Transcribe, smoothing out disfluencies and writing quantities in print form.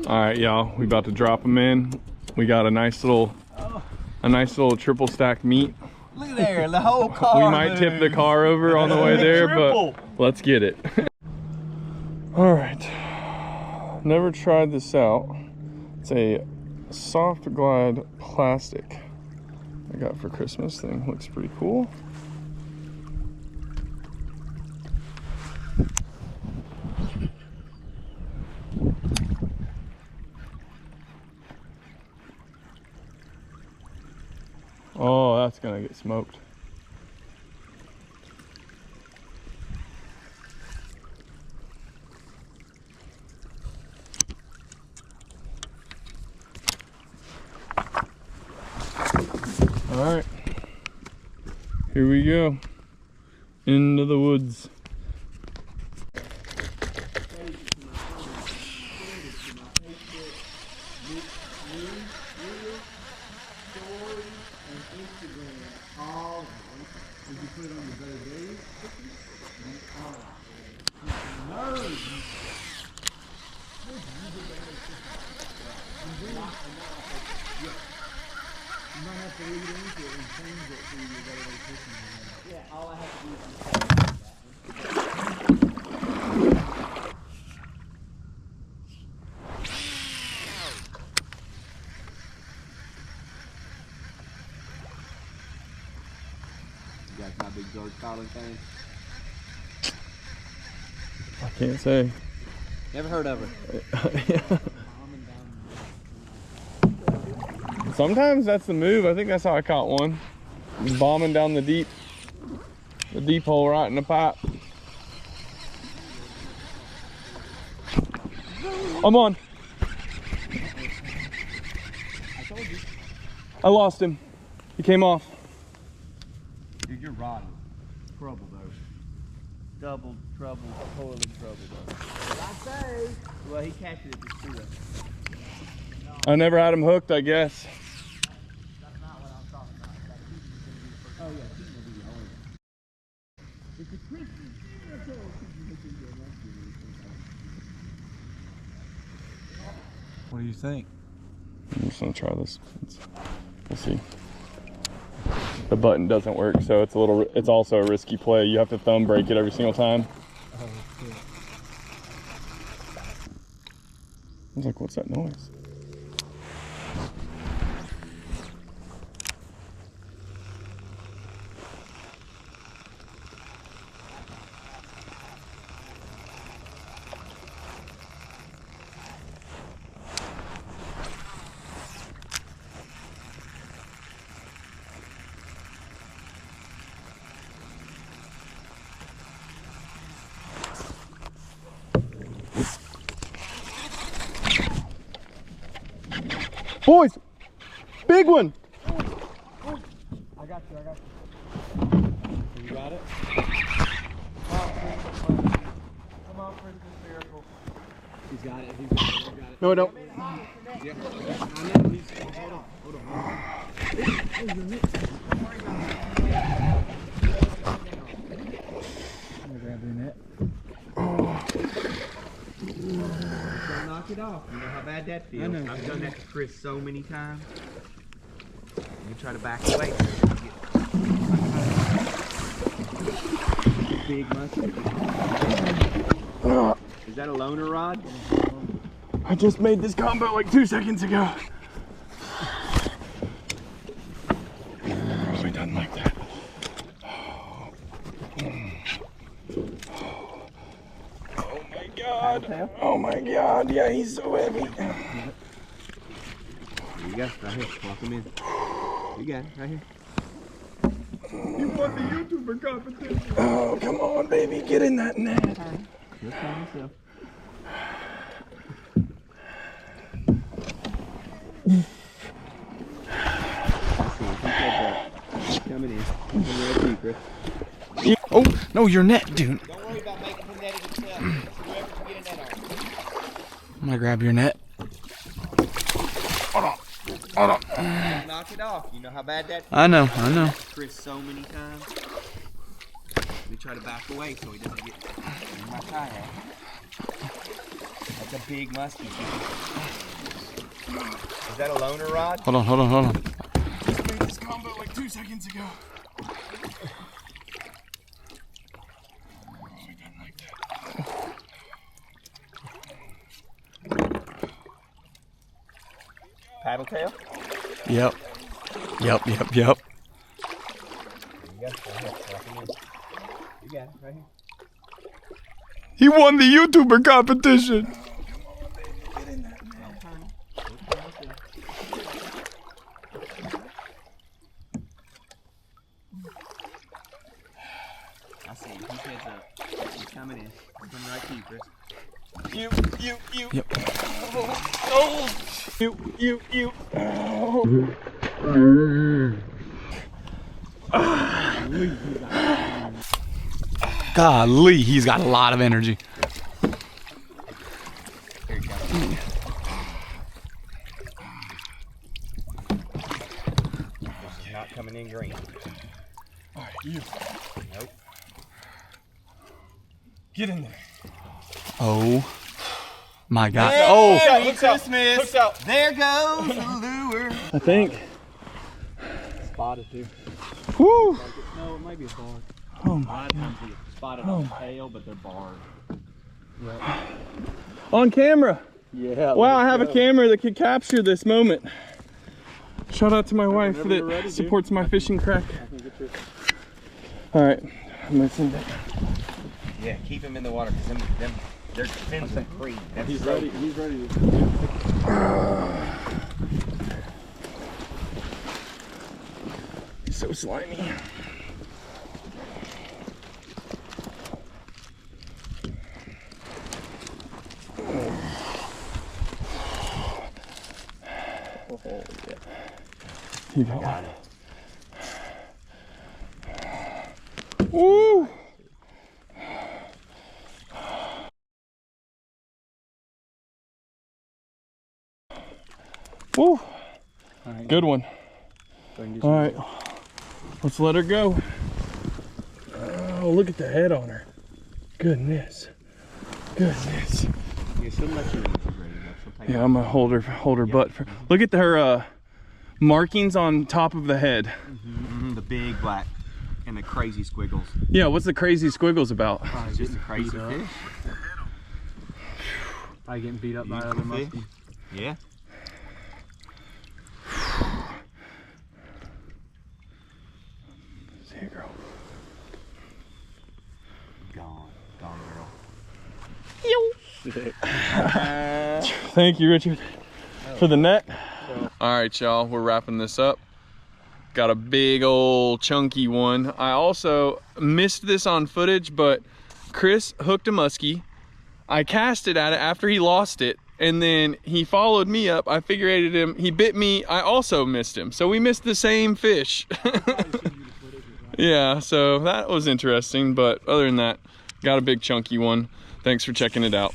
All right, y'all, we about to drop them in. We got a nice little triple stack meat. Look at there, the whole car. We might tip the car over on the way there, but let's get it. All right, never tried this out. It's a soft glide plastic I got for Christmas. Thing looks pretty cool. Oh, that's gonna get smoked. All right, here we go, into the woods. You guys got big George Carlin thing? I can't say. Never heard of her. Sometimes that's the move. I think that's how I caught one. Bombing down the deep hole right in the pipe. I'm on. I lost him. He came off. Dude, you're rotten. Trouble though. Double trouble, totally trouble though. What I say? Well, he catches it just too. I never had him hooked, I guess. That's not what I'm talking about. That Keaton is going to be the first. Oh yeah, Keaton will be the only one. It's a Christmas. That's all Keaton will be the next year. What do you think? I'm just gonna try this. We'll see. The button doesn't work, so it's also a risky play. You have to thumb brake it every single time. Oh shit. I was like, what's that noise? Boys, big one. I got you. You got it? Come on, Princess Miracle. He's got it. No, I don't. Yeah. I know. Hold on. I'm gonna grab your net. Don't knock it off. You know how bad that feels. I know. I've done that to Chris so many times. You try to back away. Big musky. Is that a loner rod? I just made this combo like 2 seconds ago. We done like that. Oh my god, yeah, he's so heavy. Here you go, right here. Walk him in. You got it, right here. You won the YouTuber competition. Oh, come on, baby, get in that net. He'll find himself. Coming in. Right to you, Chris. Oh, no, your net, dude. Don't worry about making him net it himself. Whoever can get a net on. I'm gonna grab your net. Hold on. Knock it off. You know how bad that feels? I know. Chris so many times. We try to back away so he doesn't get in my kayak. That's a big musky. Is that a loner rod? Hold on. Just made this combo like 2 seconds ago. Paddle tail? Yep. There you go. Right here. You got it right here. He won the YouTuber competition. I see him. He's heads up. He's coming in. He's coming right to you, Chris. You. Yep. Oh. You. Golly, he's got a lot of energy. Here you go. This is not coming in green. Alright, you. Nope. Get in there. Oh my God. Hey, Oh, Merry hooks out, Christmas. hooks out. There goes the lure. I think. Spotted too. Woo! No, it might be a barred. Oh A my. lot of times we get spotted on the tail, but they're barred. On camera. Yeah. Wow, I have a camera that can capture this moment. Shout out to my wife that supports my fishing crack. Alright, I'm gonna send it. Yeah, keep him in the water because their fins are free. He's ready. He's ready. So slimy. You got it. Woo! Woo! Good one. All right, let's let her go. Oh, look at the head on her. Goodness. Goodness. Yeah, she'll let you in if she's ready to go. She'll take Yeah, I'm gonna hold her butt. Look at her markings on top of the head. the big black and the crazy squiggles. Yeah, what's the crazy squiggles about? It's just a crazy fish. Probably getting beat up by other Beautiful muskies. Yeah. See you, girl. Gone girl. Thank you, Richard, for the net. All right, y'all, we're wrapping this up. Got a big old chunky one. I also missed this on footage, but Chris hooked a muskie. I cast it at it after he lost it, and then he followed me up. I figurated him, he bit me, I also missed him. So we missed the same fish. Yeah, so that was interesting, but other than that, got a big chunky one. Thanks for checking it out.